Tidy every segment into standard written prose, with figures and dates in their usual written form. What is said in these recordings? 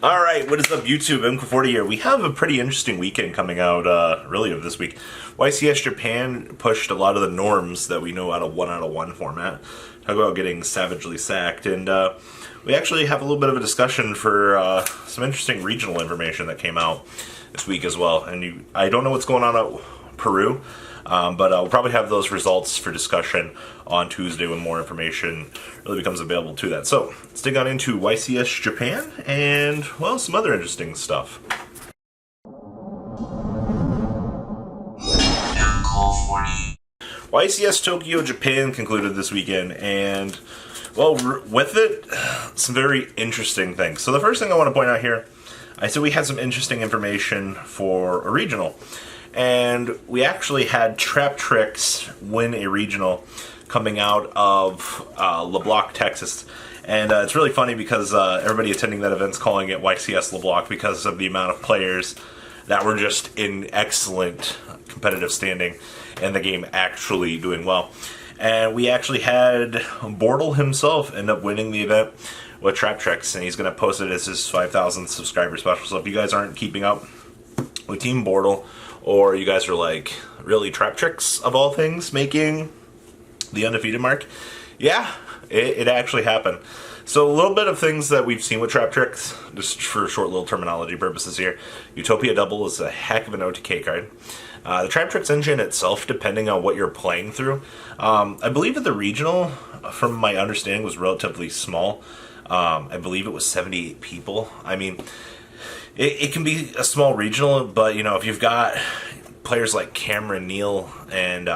Alright, what is up YouTube? MK40 here. We have a pretty interesting weekend coming out, really of this week. YCS Japan pushed a lot of the norms that we know out of one format. Talk about getting savagely sacked, and we actually have a little bit of a discussion for some interesting regional information that came out this week as well. And I don't know what's going on at Peru, but we'll probably have those results for discussion on Tuesday when more information really becomes available to that. So let's dig on into YCS Japan and, well, some other interesting stuff. YCS Tokyo Japan concluded this weekend, and, well, with it, some very interesting things. So the first thing I want to point out here, I said we had some interesting information for a regional. And we actually had Trap Tricks win a regional coming out of LeBlanc, Texas. And it's really funny because everybody attending that event's calling it YCS LeBlanc because of the amount of players that were just in excellent competitive standing and the game actually doing well. And we actually had Bortle himself end up winning the event with Trap Tricks, and he's going to post it as his 5,000 subscriber special. So if you guys aren't keeping up with Team Bortle, or you guys are like, really, Trap Tricks of all things making the undefeated mark? Yeah, it actually happened. So a little bit of things that we've seen with Trap Tricks, just for short little terminology purposes here. Utopia Double is a heck of an OTK card. The Trap Tricks engine itself, depending on what you're playing through, I believe that the regional, from my understanding, was relatively small. I believe it was 78 people. I mean, it can be a small regional, but, you know, if you've got players like Cameron Neal and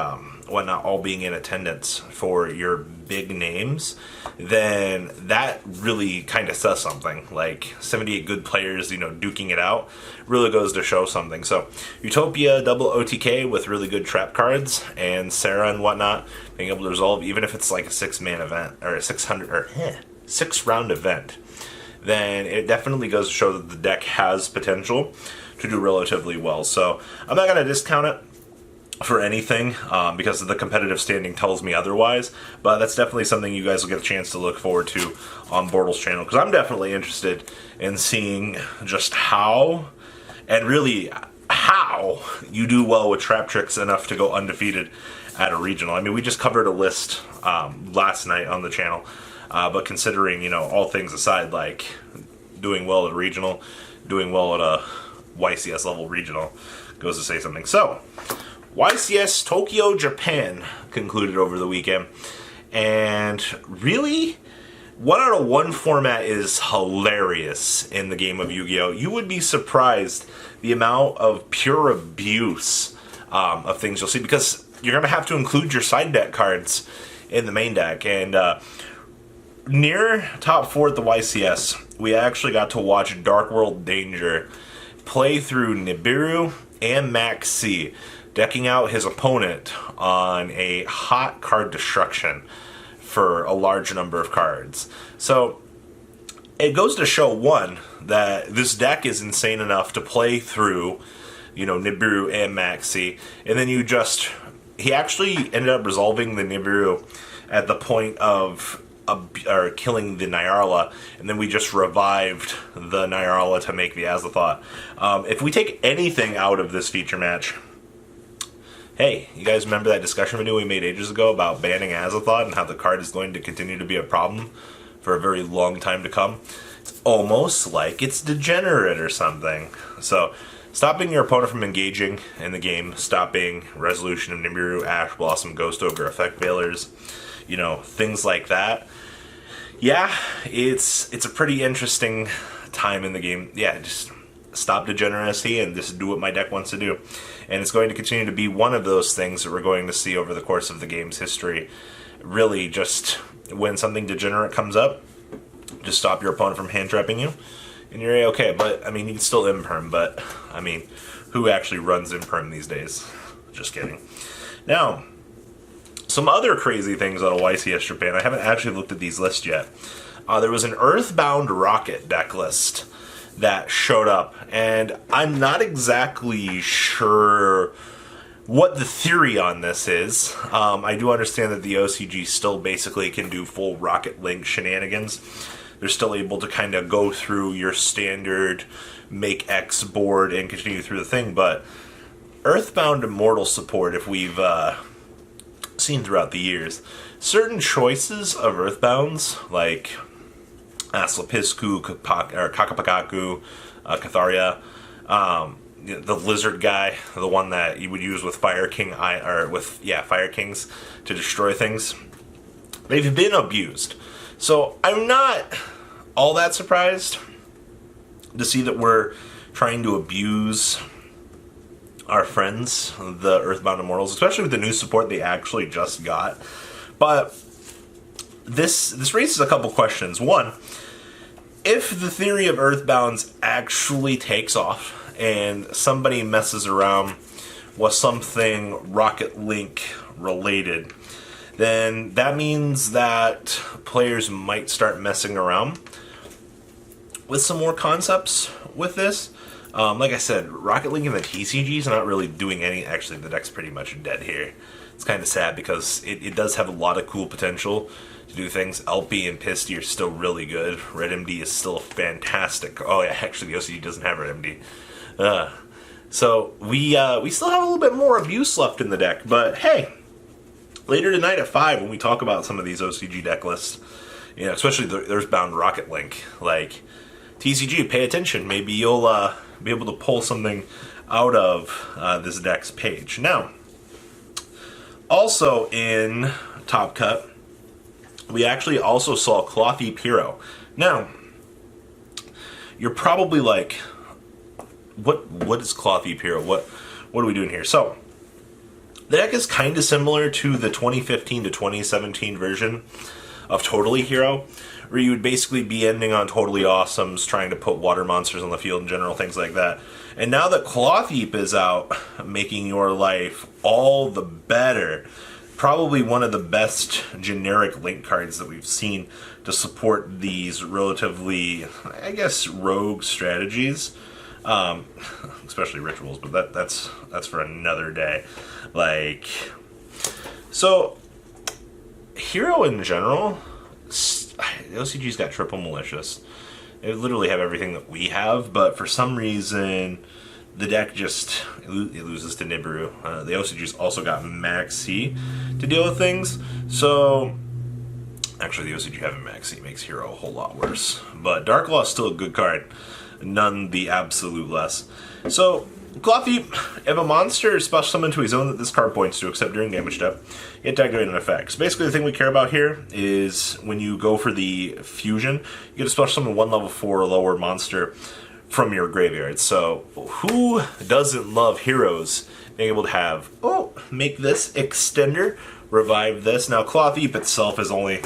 whatnot all being in attendance for your big names, then that really kind of says something. Like, 78 good players, you know, duking it out really goes to show something. So, Utopia Double OTK with really good trap cards, and Sarah and whatnot being able to resolve, even if it's like a 6-man event, or a 6-round event, then it definitely goes to show that the deck has potential to do relatively well. So I'm not going to discount it for anything because the competitive standing tells me otherwise, but that's definitely something you guys will get a chance to look forward to on Bortle's channel, because I'm definitely interested in seeing just how, and really how, you do well with Trap Tricks enough to go undefeated at a regional. I mean, we just covered a list last night on the channel. But considering, you know, all things aside, like doing well at a regional, doing well at a YCS level regional, goes to say something. So, YCS Tokyo Japan concluded over the weekend. And really, 1-out-of-1 format is hilarious in the game of Yu-Gi-Oh! You would be surprised the amount of pure abuse of things you'll see, because you're going to have to include your side deck cards in the main deck. And near top 4 at the YCS, we actually got to watch Dark World Danger play through Nibiru and Max C, decking out his opponent on a hot card destruction for a large number of cards. So it goes to show, one, that this deck is insane enough to play through, you know, Nibiru and Max C, and then he actually ended up resolving the Nibiru at the point of killing the Nyarla, and then we just revived the Nyarla to make the Azathoth. If we take anything out of this feature match, hey, you guys remember that discussion video we made ages ago about banning Azathoth and how the card is going to continue to be a problem for a very long time to come? It's almost like it's degenerate or something. So, stopping your opponent from engaging in the game, stopping Resolution of Nibiru, Ash Blossom, Ghost Ogre, Effect Veilers, you know, things like that. Yeah, it's a pretty interesting time in the game. Yeah, just stop degeneracy and just do what my deck wants to do. And it's going to continue to be one of those things that we're going to see over the course of the game's history. Really, just when something degenerate comes up, just stop your opponent from hand-trapping you, and you're A-okay. But, I mean, you can still imperm, but, I mean, who actually runs imperm these days? Just kidding. Now, some other crazy things out of YCS Japan. I haven't actually looked at these lists yet. There was an Earthbound Rocket deck list that showed up, and I'm not exactly sure what the theory on this is. I do understand that the OCG still basically can do full Rocket Link shenanigans. they're still able to kind of go through your standard make X board and continue through the thing. But Earthbound Immortal support, if we've seen throughout the years, certain choices of Earthbounds, like Aslapisku, Kakapakaku, Catharia, the lizard guy, the one that you would use with Fire Kings to destroy things, they've been abused. So I'm not all that surprised to see that we're trying to abuse our friends, the Earthbound Immortals, especially with the new support they actually just got. But this raises a couple questions. One, if the theory of Earthbounds actually takes off and somebody messes around with something Rocket Link related, then that means that players might start messing around with some more concepts with this. Like I said, Rocket Link and the TCGs are not really doing any. Actually, the deck's pretty much dead here. It's kind of sad because it does have a lot of cool potential to do things. LP and Pisty are still really good. Red MD is still fantastic. Oh yeah, actually the OCG doesn't have Red MD. So we still have a little bit more abuse left in the deck. But hey, later tonight at 5 when we talk about some of these OCG deck lists, you know, especially the Earthbound Rocket Link, like TCG, pay attention. Maybe you'll be able to pull something out of this deck's page. Now, also in Top Cut, we actually also saw Clotheep Hero. Now, you're probably like, what is Clotheep Hero? What are we doing here? So, the deck is kind of similar to the 2015 to 2017 version of Totally Hero, where you would basically be ending on Totally Awesomes, trying to put water monsters on the field in general, things like that. And now that Clotheep is out, making your life all the better, probably one of the best generic link cards that we've seen to support these relatively, I guess, rogue strategies. Especially rituals, but that's for another day. Like, so Hero in general, the OCG's got triple malicious. They literally have everything that we have, but for some reason the deck just it loses to Nibiru. The OCG's also got Max C to deal with things. So actually the OCG having Max C makes Hero a whole lot worse. But Dark Law is still a good card, none the absolute less. So Clotheep, if a monster is special summoned to a zone that this card points to, except during damage step, you get to activate an effect. So basically the thing we care about here is when you go for the fusion, you get to special summon 1 level 4 or lower monster from your graveyard. So who doesn't love heroes being able to have, make this extender, revive this. Now Clotheep itself is only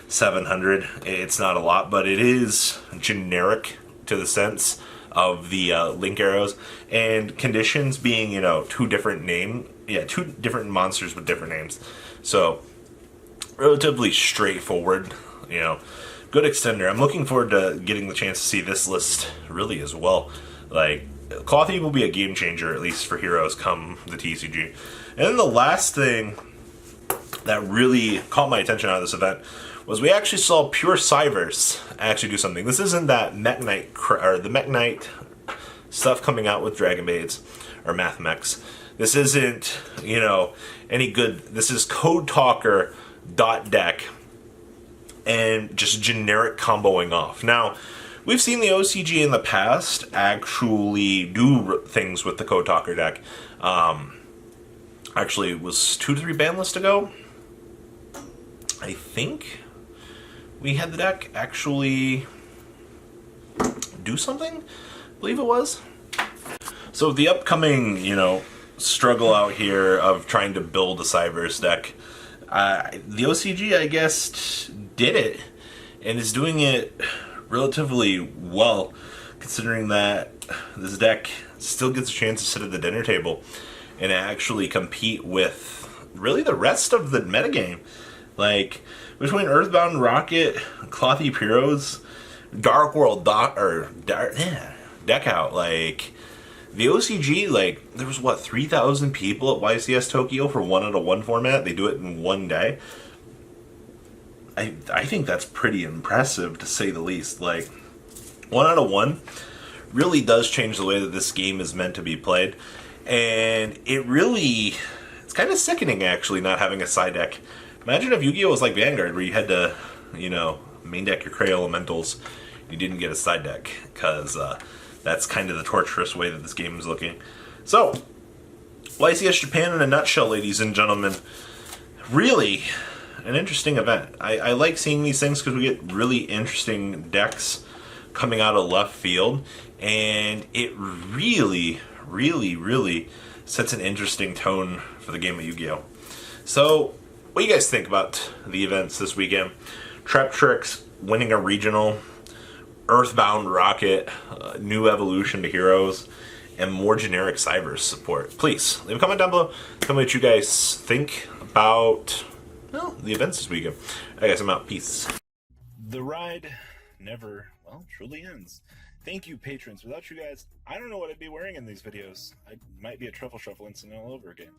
700. It's not a lot, but it is generic to the sense of the link arrows, and conditions being, you know, two different monsters with different names. So relatively straightforward, you know, good extender. I'm looking forward to getting the chance to see this list really as well. Like, Clotheep will be a game changer, at least for heroes, come the TCG. And then the last thing that really caught my attention out of this event was we actually saw Pure Cyberse actually do something. This isn't that Mech Knight, or the Mech Knight stuff coming out with Dragon Baids, or Math Mechs. This isn't, you know, any good. This is Code Talker deck and just generic comboing off. Now, we've seen the OCG in the past actually do things with the Code Talker deck. Actually, it was 2 to 3 ban lists ago, I think, we had the deck actually do something, I believe it was. So the upcoming, you know, struggle out here of trying to build a Cyberse deck, the OCG, I guess, did it, and is doing it relatively well, considering that this deck still gets a chance to sit at the dinner table and actually compete with really the rest of the metagame. Like, between Earthbound, Rocket, Clotheep Heroes, Dark World deck out, like, the OCG, like, there was, 3,000 people at YCS Tokyo for 1-out-of-1 format. They do it in one day. I think that's pretty impressive, to say the least. Like, 1 out of 1 really does change the way that this game is meant to be played. And it's kind of sickening, actually, not having a side deck. Imagine if Yu-Gi-Oh! Was like Vanguard, where you had to, main deck your Cray Elementals. You didn't get a side deck, because that's kind of the torturous way that this game is looking. So, YCS Japan in a nutshell, ladies and gentlemen. Really an interesting event. I like seeing these things because we get really interesting decks coming out of left field, and it really sets an interesting tone for the game of Yu-Gi-Oh! So, what do you guys think about the events this weekend? Traptrix winning a regional, Earthbound Rocket, new evolution to Heroes, and more generic Cyberse support. Please, leave a comment down below. Tell me what you guys think about, the events this weekend. I guess I'm out. Peace. The ride never, truly ends. Thank you, patrons. Without you guys, I don't know what I'd be wearing in these videos. I might be a truffle shuffle incident all over again.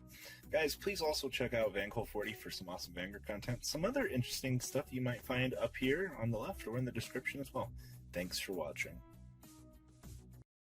Guys, please also check out Vanco40 for some awesome Vanguard content. Some other interesting stuff you might find up here on the left or in the description as well. Thanks for watching.